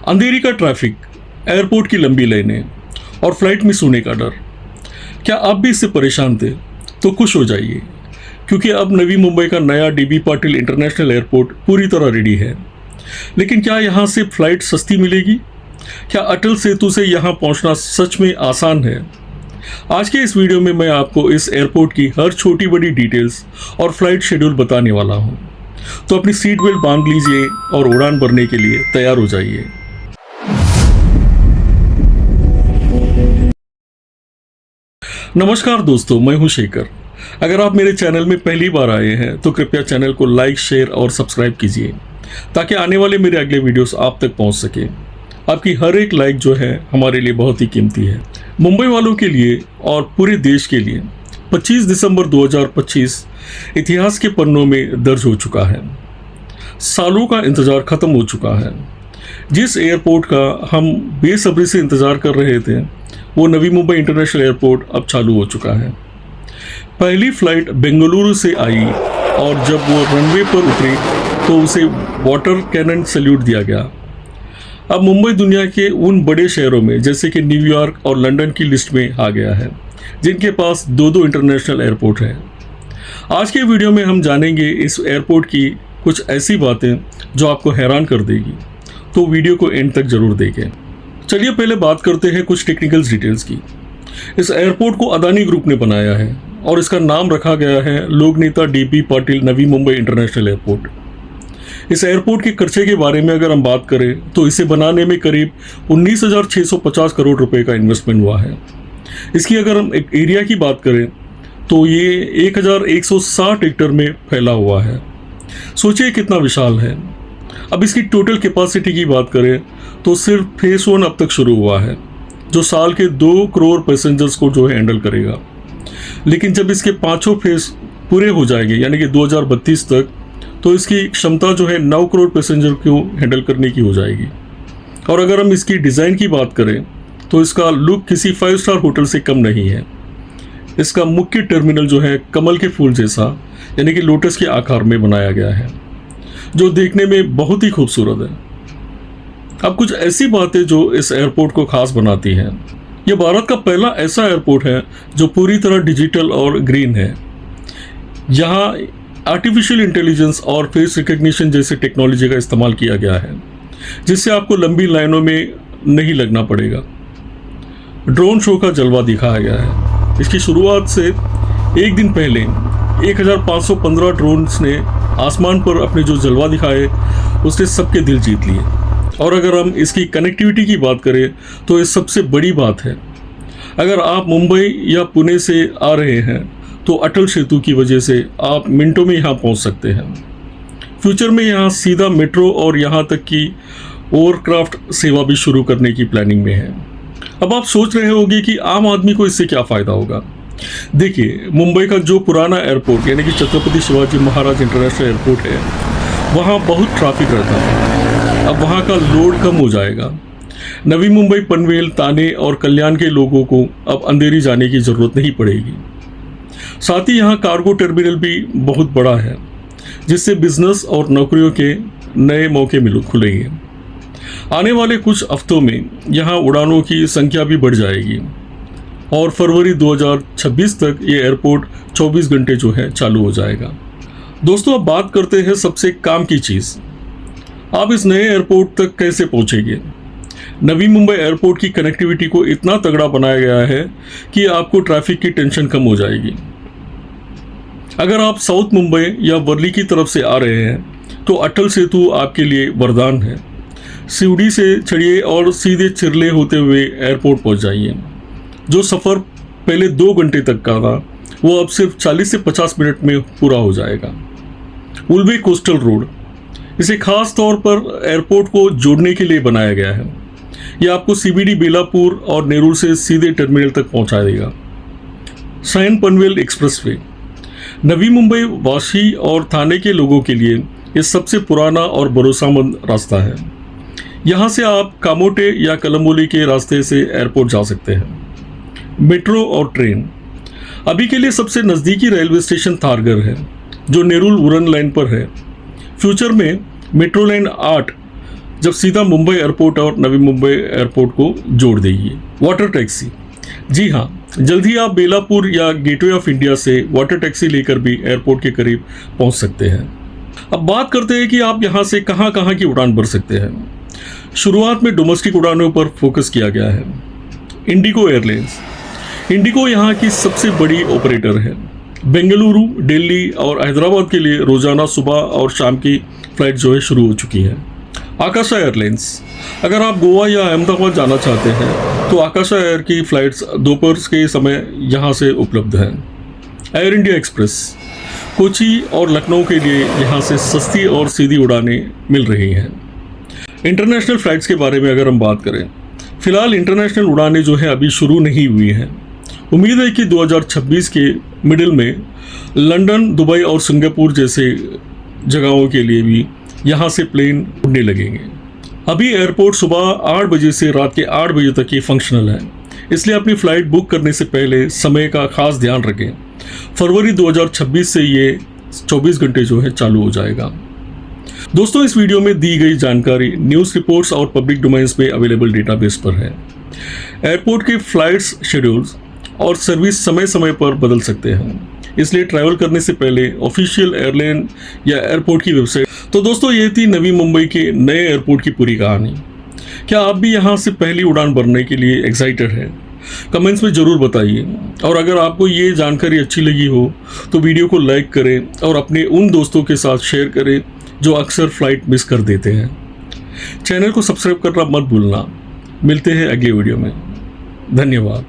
अंधेरी का traffic, airport की लंबी लाइनें और फ्लाइट मिस होने का डर। क्या आप भी इससे परेशान थे? तो खुश हो जाइए, क्योंकि अब नवी मुंबई का नया डीबी पाटिल इंटरनेशनल एयरपोर्ट पूरी तरह रेडी है। लेकिन क्या यहाँ से फ्लाइट सस्ती मिलेगी? क्या अटल सेतु से यहाँ पहुँचना सच में आसान है? आज के इस वीडियो में मैं आपको इस एयरपोर्ट की हर छोटी बड़ी डिटेल्स और फ्लाइट शेड्यूल बताने वाला हूँ। तो अपनी सीट बेल्ट बांध लीजिए और उड़ान भरने के लिए तैयार हो जाइए। नमस्कार दोस्तों, मैं हूं शेखर। अगर आप मेरे चैनल में पहली बार आए हैं तो कृपया चैनल को लाइक, शेयर और सब्सक्राइब कीजिए, ताकि आने वाले मेरे अगले वीडियोस आप तक पहुंच सके। आपकी हर एक लाइक जो है हमारे लिए बहुत ही कीमती है। मुंबई वालों के लिए और पूरे देश के लिए 25 दिसंबर 2025 इतिहास के पन्नों में दर्ज हो चुका है। सालों का इंतज़ार ख़त्म हो चुका है। जिस एयरपोर्ट का हम बेसब्री से इंतज़ार कर रहे थे, वो नवी मुंबई इंटरनेशनल एयरपोर्ट अब चालू हो चुका है। पहली फ़्लाइट बेंगलुरु से आई और जब वो रनवे पर उतरी तो उसे वाटर कैनन सैल्यूट दिया गया। अब मुंबई दुनिया के उन बड़े शहरों में जैसे कि न्यूयॉर्क और लंदन की लिस्ट में आ गया है, जिनके पास दो इंटरनेशनल एयरपोर्ट हैं। आज के वीडियो में हम जानेंगे इस एयरपोर्ट की कुछ ऐसी बातें जो आपको हैरान कर देगी, तो वीडियो को एंड तक जरूर देखें। चलिए पहले बात करते हैं कुछ टेक्निकल डिटेल्स की। इस एयरपोर्ट को अदानी ग्रुप ने बनाया है और इसका नाम रखा गया है लोकनेता dB Patil Navi Mumbai international airport. इस एयरपोर्ट के खर्चे के बारे में अगर हम बात करें तो इसे बनाने में करीब 19,650 करोड़ रुपए का इन्वेस्टमेंट हुआ है। इसकी अगर हम एक एरिया की बात करें तो ये 1,160 हेक्टेयर में फैला हुआ है। सोचिए कितना विशाल है। अब इसकी टोटल कैपेसिटी की बात करें तो सिर्फ फेस 1 अब तक शुरू हुआ है, जो साल के 2 करोड़ पैसेंजर्स को जो है हैंडल करेगा। लेकिन जब इसके पाँचों फेस पूरे हो जाएंगे, यानी कि 2032 तक, तो इसकी क्षमता जो है 9 करोड़ पैसेंजर को हैंडल करने की हो जाएगी। और अगर हम इसकी डिज़ाइन की बात करें तो इसका लुक किसी 5 स्टार होटल से कम नहीं है। इसका मुख्य टर्मिनल जो है कमल के फूल जैसा, यानी कि लोटस के आकार में बनाया गया है, जो देखने में बहुत ही खूबसूरत है। अब कुछ ऐसी बातें जो इस एयरपोर्ट को खास बनाती हैं। यह भारत का पहला ऐसा एयरपोर्ट है जो पूरी तरह डिजिटल और ग्रीन है। यहाँ आर्टिफिशियल इंटेलिजेंस और फेस रिकग्निशन जैसे टेक्नोलॉजी का इस्तेमाल किया गया है, जिससे आपको लंबी लाइनों में नहीं लगना पड़ेगा। ड्रोन शो का जलवा दिखाया गया है। इसकी शुरुआत से एक दिन पहले 1,515 ड्रोन्स ने आसमान पर अपने जो जलवा दिखाए, उसने सबके दिल जीत लिए। और अगर हम इसकी कनेक्टिविटी की बात करें तो ये सबसे बड़ी बात है। अगर आप मुंबई या पुणे से आ रहे हैं तो अटल सेतु की वजह से आप मिनटों में यहाँ पहुँच सकते हैं। फ्यूचर में यहाँ सीधा मेट्रो और यहाँ तक कि ओवरक्राफ्ट सेवा भी शुरू करने की प्लानिंग में है। अब आप सोच रहे होंगे कि आम आदमी को इससे क्या फ़ायदा होगा। देखिए, मुंबई का जो पुराना एयरपोर्ट यानी कि छत्रपति शिवाजी महाराज इंटरनेशनल एयरपोर्ट है, वहाँ बहुत ट्रैफिक रहता है। अब वहाँ का लोड कम हो जाएगा। नवी मुंबई, पनवेल, ताने और कल्याण के लोगों को अब अंधेरी जाने की ज़रूरत नहीं पड़ेगी। साथ ही यहाँ कार्गो टर्मिनल भी बहुत बड़ा है, जिससे बिजनेस और नौकरियों के नए मौके खुलेंगे। आने वाले कुछ हफ्तों में यहाँ उड़ानों की संख्या भी बढ़ जाएगी और फरवरी 2026 तक ये एयरपोर्ट 24 घंटे जो है चालू हो जाएगा। दोस्तों, अब बात करते हैं सबसे काम की चीज़। आप इस नए एयरपोर्ट तक कैसे पहुँचेंगे। नवी मुंबई एयरपोर्ट की कनेक्टिविटी को इतना तगड़ा बनाया गया है कि आपको ट्रैफिक की टेंशन कम हो जाएगी। अगर आप साउथ मुंबई या वर्ली की तरफ से आ रहे हैं तो अटल सेतु आपके लिए वरदान है। सीढ़ी से चढ़िए और सीधे चिरले होते हुए एयरपोर्ट पहुँच जाइए। जो सफ़र पहले 2 घंटे तक का था, वो अब सिर्फ 40 से 50 मिनट में पूरा हो जाएगा। उल्वे कोस्टल रोड, इसे खास तौर पर एयरपोर्ट को जोड़ने के लिए बनाया गया है। यह आपको सीबीडी, बेलापुर और नेरुल से सीधे टर्मिनल तक पहुंचा देगा। सैन पनवेल एक्सप्रेसवे, नवी मुंबई वासी और थाने के लोगों के लिए यह सबसे पुराना और भरोसेमंद रास्ता है। यहाँ से आप कामोटे या कलम्बोली के रास्ते से एयरपोर्ट जा सकते हैं। मेट्रो और ट्रेन, अभी के लिए सबसे नज़दीकी रेलवे स्टेशन थारगर है, जो नेरुल वुरन लाइन पर है। फ्यूचर में मेट्रो लाइन 8 जब सीधा मुंबई एयरपोर्ट और नवी मुंबई एयरपोर्ट को जोड़ देगी। वाटर टैक्सी, जी हाँ, जल्द ही आप बेलापुर या गेटवे ऑफ इंडिया से वाटर टैक्सी लेकर भी एयरपोर्ट के करीब पहुंच सकते हैं। अब बात करते हैं कि आप यहाँ से कहाँ कहाँ की उड़ान भर सकते हैं। शुरुआत में डोमेस्टिक उड़ानों पर फोकस किया गया है। इंडिगो एयरलाइंस, इंडिगो यहाँ की सबसे बड़ी ऑपरेटर है। बेंगलुरु, दिल्ली और हैदराबाद के लिए रोजाना सुबह और शाम की फ्लाइट जो है शुरू हो चुकी है। आकाशा एयरलाइंस, अगर आप गोवा या अहमदाबाद जाना चाहते हैं तो आकाशा एयर की फ़्लाइट्स दोपहर के समय यहाँ से उपलब्ध हैं। एयर इंडिया एक्सप्रेस, कोची और लखनऊ के लिए यहाँ से सस्ती और सीधी उड़ानें मिल रही हैं। इंटरनेशनल फ़्लाइट्स के बारे में अगर हम बात करें, फ़िलहाल इंटरनेशनल उड़ानें जो है अभी शुरू नहीं हुई हैं। उम्मीद है कि 2026 के मिडिल में लंदन, दुबई और सिंगापुर जैसे जगहों के लिए भी यहाँ से प्लेन उड़ने लगेंगे। अभी एयरपोर्ट सुबह 8 बजे से रात के 8 बजे तक ये फंक्शनल है, इसलिए अपनी फ़्लाइट बुक करने से पहले समय का खास ध्यान रखें। फरवरी 2026 से ये 24 घंटे जो है चालू हो जाएगा। दोस्तों, इस वीडियो में दी गई जानकारी न्यूज़ रिपोर्ट्स और पब्लिक डोमेन्स में अवेलेबल डेटाबेस पर है। एयरपोर्ट के फ़्लाइट्स शेड्यूल्स और सर्विस समय समय पर बदल सकते हैं, इसलिए ट्रैवल करने से पहले ऑफिशियल एयरलाइन या एयरपोर्ट की वेबसाइट। तो दोस्तों, ये थी नवी मुंबई के नए एयरपोर्ट की पूरी कहानी। क्या आप भी यहाँ से पहली उड़ान भरने के लिए एक्साइटेड हैं? कमेंट्स में ज़रूर बताइए। और अगर आपको ये जानकारी अच्छी लगी हो तो वीडियो को लाइक करें और अपने उन दोस्तों के साथ शेयर करें जो अक्सर फ़्लाइट मिस कर देते हैं। चैनल को सब्सक्राइब करना मत भूलना। मिलते हैं अगले वीडियो में। धन्यवाद।